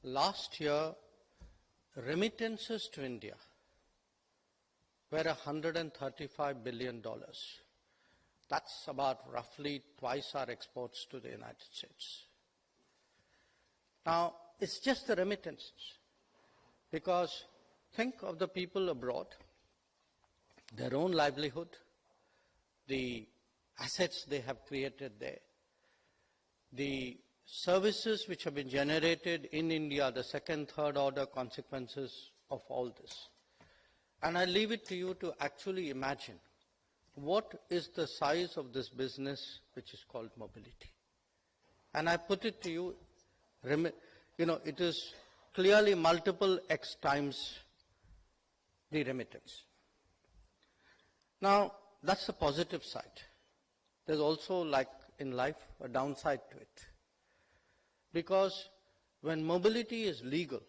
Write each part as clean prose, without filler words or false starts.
last year, remittances to India were $135 billion. That's about roughly twice our exports to the United States. Now, it's just the remittances, because think of the people abroad, their own livelihood, the assets they have created there, the services which have been generated in India, the second, third order consequences of all this. And I leave it to you to actually imagine what is the size of this business which is called mobility. And I put it to you, it is clearly multiple X times the remittance. Now, that's the positive side. There's also, like in life, a downside to it. Because when mobility is legal,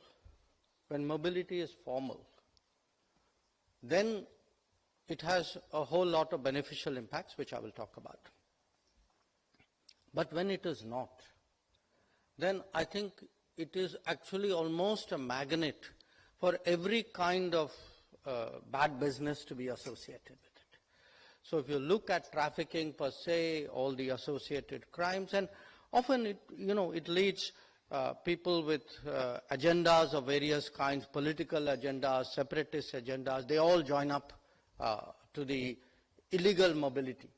when mobility is formal, then it has a whole lot of beneficial impacts, which I will talk about. But when it is not, then I think it is actually almost a magnet for every kind of bad business to be associated with it. So if you look at trafficking per se, all the associated crimes, and often it leads people with agendas of various kinds, political agendas, separatist agendas, they all join up to the illegal mobility.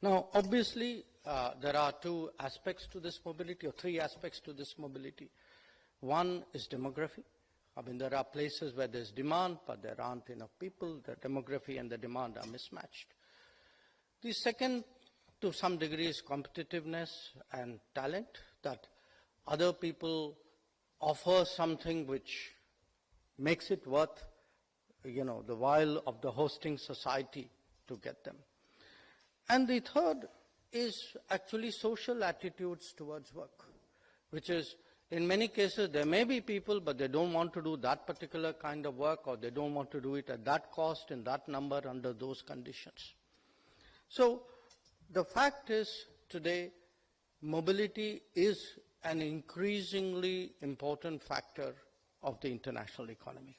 Now, obviously, there are two aspects to this mobility, or three aspects to this mobility. One is demography. I mean, there are places where there's demand, but there aren't enough people. The demography and the demand are mismatched. The second, to some degree, is competitiveness and talent, that other people offer something which makes it worth, the while of the hosting society to get them. And the third is actually social attitudes towards work, which is, in many cases, there may be people, but they don't want to do that particular kind of work, or they don't want to do it at that cost, in that number, under those conditions. So the fact is, today, mobility is an increasingly important factor of the international economy.